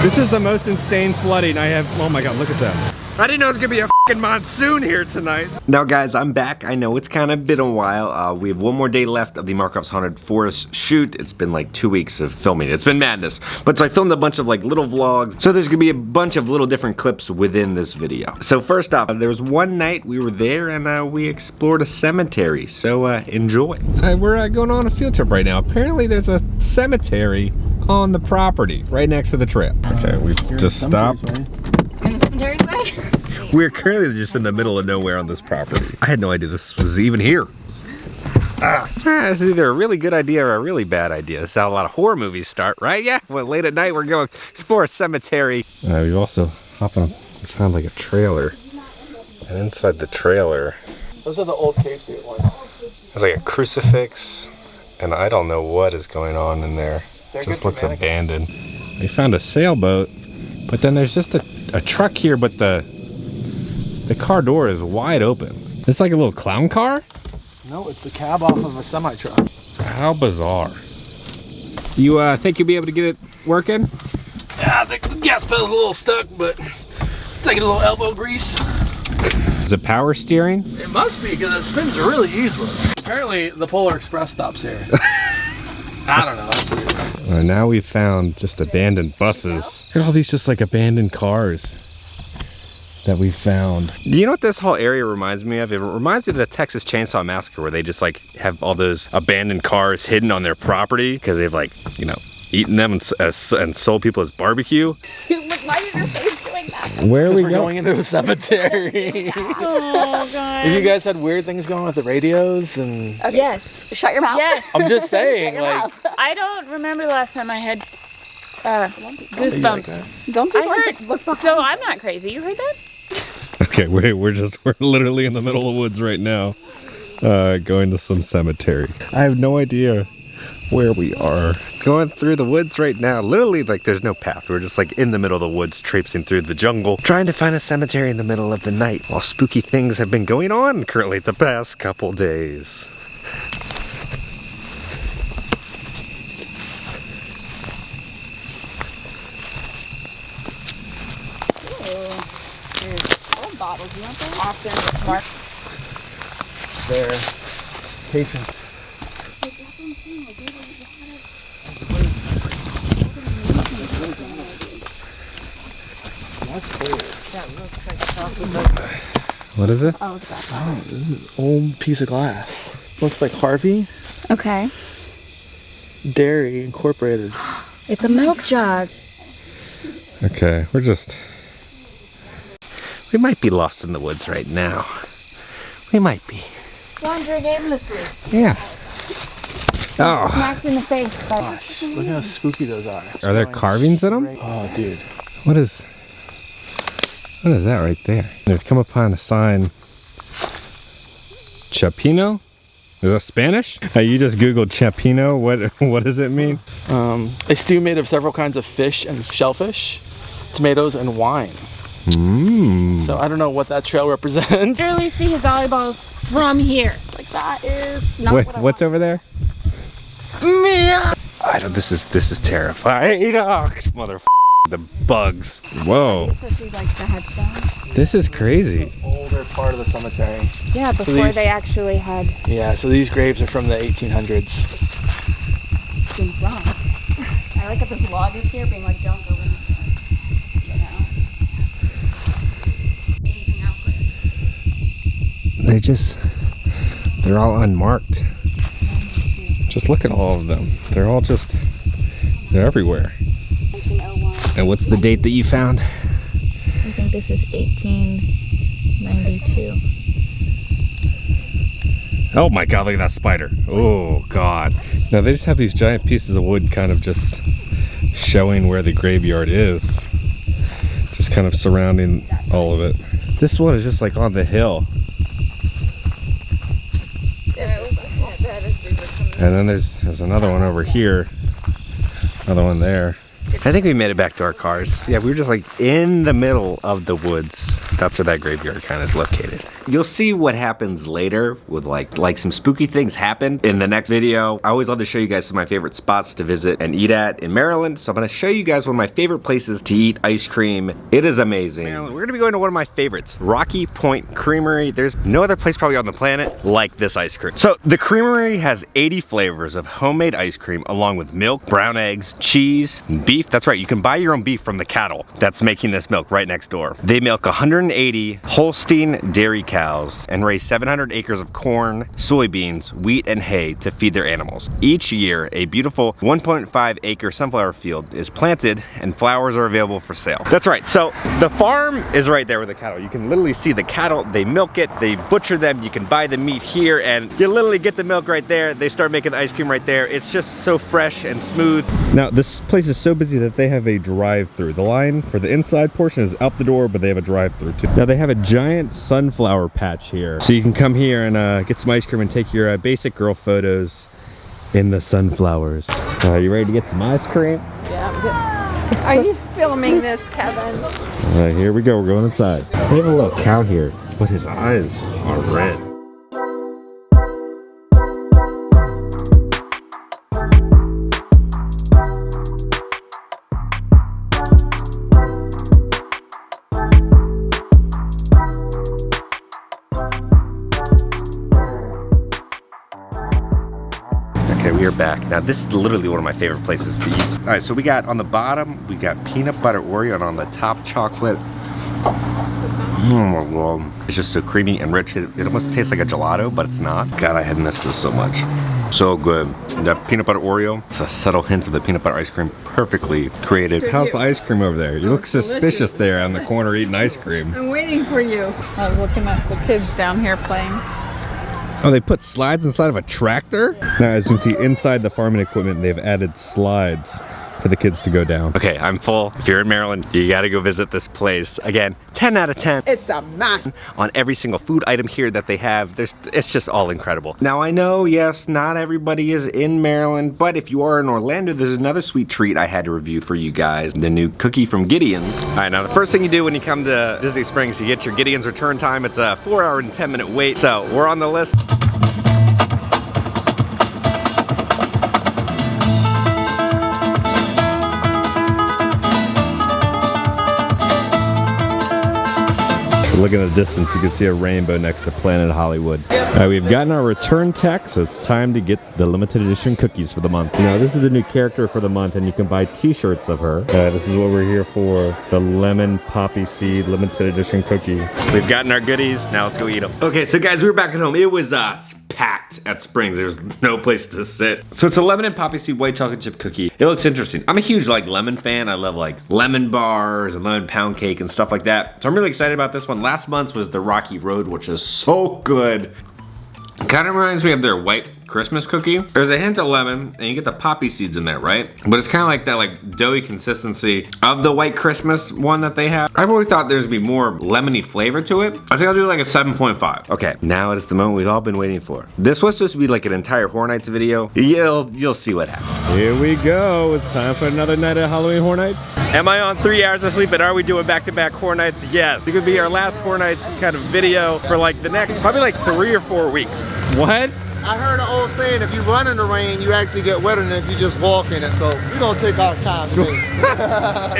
This is the most insane flooding I have. Oh my god, look at that. I didn't know it was gonna be a fucking monsoon here tonight. Now guys, I'm back. I know it's kind of been a while. We have one more day left of the Markoff's Haunted Forest shoot. It's been like 2 weeks of filming. It's been madness. But so I filmed a bunch of like little vlogs. So there's gonna be a bunch of little different clips within this video. So first off, there was one night we were there and we explored a cemetery. So enjoy. We're going on a field trip right now. Apparently there's a cemetery on the property right next to the trail. Okay, we've just stopped. In the cemetery's way? We're currently just in the middle of nowhere on this property. I had no idea this was even here. This is either a really good idea or a really bad idea. This is how a lot of horror movies start, right? Yeah, well, late at night we're going to explore a cemetery. We've also hopped on, we found like a trailer. And inside the trailer, those are the old cave suit ones. There's like a crucifix, and I don't know what is going on in there. They're just looks abandoned. We found a sailboat, but then there's just a truck here, but the car door is wide open. It's like a little clown car? No, it's the cab off of a semi-truck. How bizarre. You think you'll be able to get it working? Yeah, I think the gas pedal's a little stuck, but taking a little elbow grease. Is it power steering? It must be, because it spins really easily. Apparently, the Polar Express stops here. I don't know, that's weird. Now we've found just abandoned buses. Look at all these just like abandoned cars that we found. You know what this whole area reminds me of? It reminds me of the Texas Chainsaw Massacre, where they just like have all those abandoned cars hidden on their property because they've like, you know, eaten them and sold people as barbecue. Why did your face go like that? Where are we going into the cemetery? Oh god. If you guys had weird things going with the radios and... Okay. Yes. Shut your mouth. Yes. I'm just saying, like... I don't remember the last time I had goosebumps. Don't I heard, so I'm not crazy. You heard that? Okay, we're literally in the middle of the woods right now, going to some cemetery. I have no idea where we are. Going through the woods right now. Literally, like, there's no path. We're just like in the middle of the woods, traipsing through the jungle, trying to find a cemetery in the middle of the night, while spooky things have been going on currently the past couple days. Bottles, you want them? Often, Mark. They're patient. That's clear. That looks like chocolate. What is it? Oh, it's that. Oh, this is an old piece of glass. Looks like Harvey Okay. Dairy Incorporated. It's a milk jug. Okay, we might be lost in the woods right now. We might be. Wandering aimlessly. Yeah. Oh. Smacked in the face. But Gosh, look how spooky those are. Are there carvings in them? Oh, dude. What is that right there? They've come upon a sign. Chapino? Is that Spanish? You just Googled Chapino. What does it mean? A stew made of several kinds of fish and shellfish, tomatoes, and wine. Mmm. So I don't know what that trail represents. literally see his eyeballs from here. Like that is not what I what's want. over there? I don't. This is terrifying. Oh, mother. The bugs. Whoa. Especially like the headstones. This is crazy. Older part of the cemetery. Yeah, before these- they actually had Yeah, so these graves are from the 1800s. things wrong. I like that this log is here being like, don't go in there. You know? Anything out there. They're all unmarked. Just look at all of them. They're everywhere. 1901. And what's the date that you found? I think this is 1892. Oh my god, look at that spider. Oh god. Now they just have these giant pieces of wood kind of just showing where the graveyard is. Just kind of surrounding all of it. This one is just like on the hill. And then there's another one over here. Another one there. I think we made it back to our cars. Yeah, we were just like in the middle of the woods. That's where that graveyard kind of is located. You'll see what happens later with like some spooky things happen in the next video. I always love to show you guys some of my favorite spots to visit and eat at in Maryland. So I'm gonna show you guys one of my favorite places to eat ice cream. It is amazing. Maryland, we're gonna be going to one of my favorites, Rocky Point Creamery. There's no other place probably on the planet like this ice cream. So the Creamery has 80 flavors of homemade ice cream along with milk, brown eggs, cheese, beef. That's right, you can buy your own beef from the cattle that's making this milk right next door. They milk 180 Holstein dairy cows and raise 700 acres of corn, soybeans, wheat, and hay to feed their animals. Each year, a beautiful 1.5 acre sunflower field is planted and flowers are available for sale. That's right, so the farm is right there with the cattle. You can literally see the cattle, they milk it, they butcher them, you can buy the meat here, and you literally get the milk right there. They start making the ice cream right there. It's just so fresh and smooth. Now, this place is so busy that they have a drive-through. The line for the inside portion is out the door, but they have a drive-through too. Now, they have a giant sunflower patch here. So you can come here and get some ice cream and take your basic girl photos in the sunflowers. Are you ready to get some ice cream? Yeah, I'm good. Are you filming this, Kevin? Here we go, we're going inside. We have a little cow here, but his eyes are red. Okay, we are back. Now this is literally one of my favorite places to eat. All right, so we got on the bottom, we got peanut butter Oreo, and on the top chocolate. Oh my God. It's just so creamy and rich. It almost tastes like a gelato, but it's not. God, I had missed this so much. So good. That peanut butter Oreo, it's a subtle hint of the peanut butter ice cream, perfectly created. How's the ice cream over there? You look suspicious there on the corner eating ice cream. I'm waiting for you. I was looking at the kids down here playing. Oh, they put slides inside of a tractor? Now, as you can see, inside the farming equipment, they've added slides for the kids to go down. Okay, I'm full. If you're in Maryland, you gotta go visit this place. Again, 10 out of 10. It's a must. On every single food item here that they have, it's just all incredible. Now, I know, yes, not everybody is in Maryland, but if you are in Orlando, there's another sweet treat I had to review for you guys, the new cookie from Gideon's. All right, now the first thing you do when you come to Disney Springs, you get your Gideon's return time. It's a 4-hour and 10-minute wait, so we're on the list. Look in the distance, you can see a rainbow next to Planet Hollywood. We've gotten our return tech, so it's time to get the limited edition cookies for the month. Now, this is the new character for the month, and you can buy t-shirts of her. This is what we're here for, the lemon poppy seed limited edition cookie. We've gotten our goodies, now let's go eat them. Okay, so guys, we're back at home. It was packed at Springs. There's no place to sit. So it's a lemon and poppy seed white chocolate chip cookie. It looks interesting. I'm a huge lemon fan. I love lemon bars and lemon pound cake and stuff like that. So I'm really excited about this one. Last month's was the Rocky Road, which is so good. It kind of reminds me of their white Christmas cookie. There's a hint of lemon, and you get the poppy seeds in there, right? But it's kind of like that doughy consistency of the white Christmas one that they have. I really thought there's be more lemony flavor to it. I think I'll do a 7.5. Okay, now it is the moment we've all been waiting for. This was supposed to be an entire Horror Nights video. You'll see what happens. Here we go. It's time for another night of Halloween Horror Nights. Am I on 3 hours of sleep, and are we doing back-to-back Horror Nights? Yes. It could be our last Horror Nights kind of video for the next, probably 3 or 4 weeks. What? I heard an old saying, if you run in the rain, you actually get wetter than if you just walk in it. So we're gonna take our time today.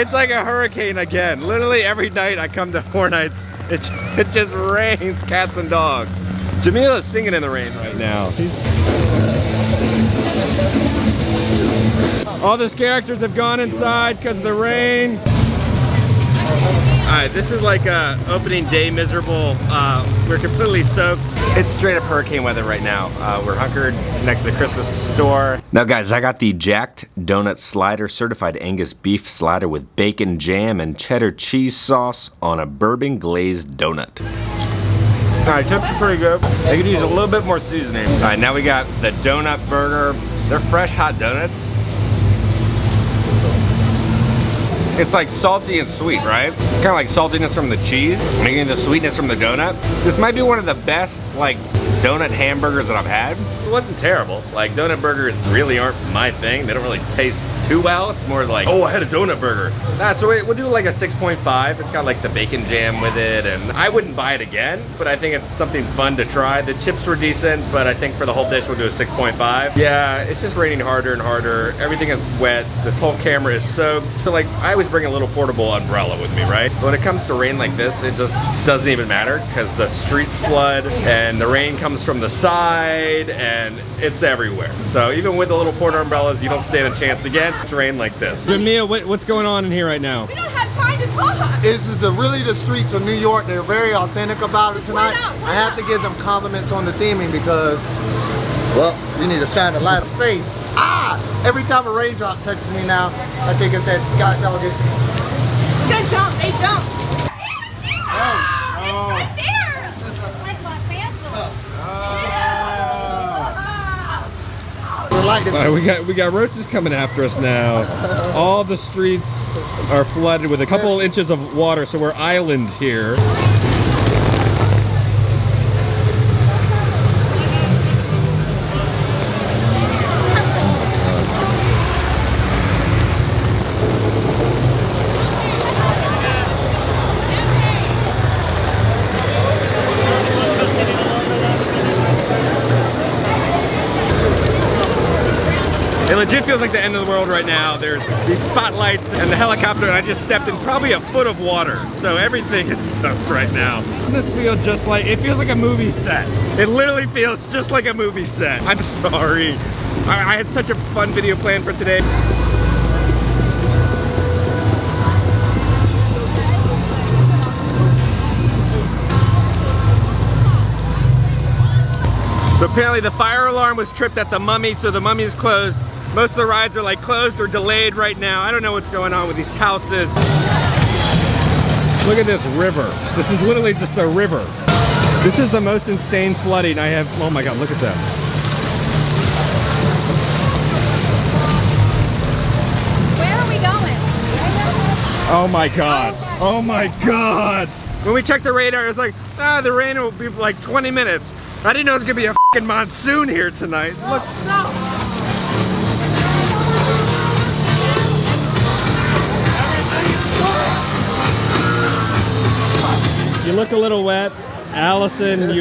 It's like a hurricane again. Literally every night I come to Horror Nights, it just rains cats and dogs. Jamila's singing in the rain right now. All those characters have gone inside because of the rain. Alright, this is opening day miserable. We're completely soaked. It's straight up hurricane weather right now. We're hunkered next to the Christmas store. Now guys, I got the Jacked Donut Slider, certified Angus beef slider with bacon jam and cheddar cheese sauce on a bourbon glazed donut. Alright, chips are pretty good. They could use a little bit more seasoning. Alright, now we got the donut burger. They're fresh hot donuts. It's salty and sweet, right? Kind of saltiness from the cheese, making the sweetness from the donut. This might be one of the best donut hamburgers that I've had. It wasn't terrible. Donut burgers really aren't my thing. They don't really taste too well. It's more like, oh, I had a donut burger. So we'll do like a 6.5. It's got like the bacon jam with it, and I wouldn't buy it again, but I think it's something fun to try. The chips were decent, but I think for the whole dish we'll do a 6.5. Yeah, it's just raining harder and harder. Everything is wet. This whole camera is soaked. So like, I always bring a little portable umbrella with me, right? But when it comes to rain like this, it just doesn't even matter because the streets flood and the rain comes from the side and it's everywhere. So even with the little portable umbrellas, you don't stand a chance against rain like this. Mia, what's going on in here right now? We don't have time to talk. This is really the streets of New York. They're very authentic about it tonight. I have to give them compliments on the theming because, well, you need to shine a light of space. Every time a raindrop touches me now, I think it's that Scott Dog. Good jump, they jump. It's right there. It's like Los Angeles. All right, we got roaches coming after us now. All the streets are flooded with a couple inches of water, so we're island here. It legit feels like the end of the world right now. There's these spotlights and the helicopter, and I just stepped in probably a foot of water. So everything is soaked right now. This feels just like, it feels like a movie set. It literally feels just like a movie set. I'm sorry. I had such a fun video planned for today. So apparently the fire alarm was tripped at the Mummy, so the Mummy is closed. Most of the rides are like closed or delayed right now. I don't know what's going on with these houses. Look at this river. This is literally just a river. This is the most insane flooding I have. Oh my God, look at that. Where are we going? Oh my God. Oh my God. When we checked the radar, it's like, the rain will be for like 20 minutes. I didn't know it was gonna be a fucking monsoon here tonight. Look. You look a little wet. Allison, did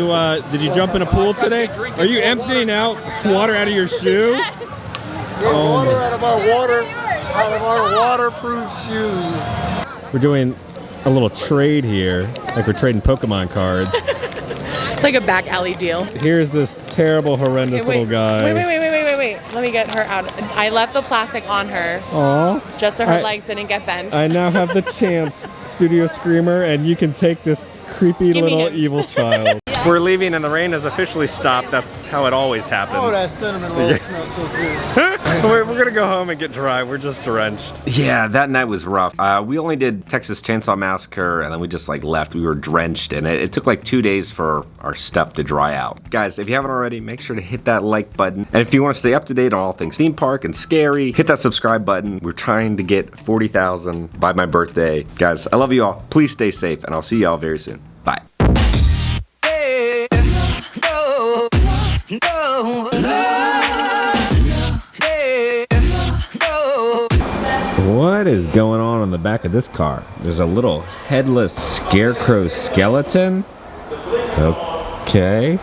you jump in a pool today? Are you emptying out water out of your shoe? Water out of our waterproof shoes. We're doing a little trade here, like we're trading Pokemon cards. It's like a back alley deal. Here's this terrible, horrendous little guy. Wait. Let me get her out. I left the plastic on her. Aww. Just so her legs didn't get bent. I now have the chance, Studio Screamer, and you can take this creepy little evil child. We're leaving and the rain has officially stopped. That's how it always happens. Oh, that cinnamon roll smells so good. We're gonna go home and get dry. We're just drenched. Yeah, that night was rough. We only did Texas Chainsaw Massacre and then we just like left. We were drenched and it took like 2 days for our stuff to dry out. Guys, if you haven't already, make sure to hit that like button. And if you want to stay up to date on all things theme park and scary, hit that subscribe button. We're trying to get 40,000 by my birthday. Guys, I love you all. Please stay safe and I'll see y'all very soon. Bye. What is going on in the back of this car? There's a little headless scarecrow skeleton. Okay.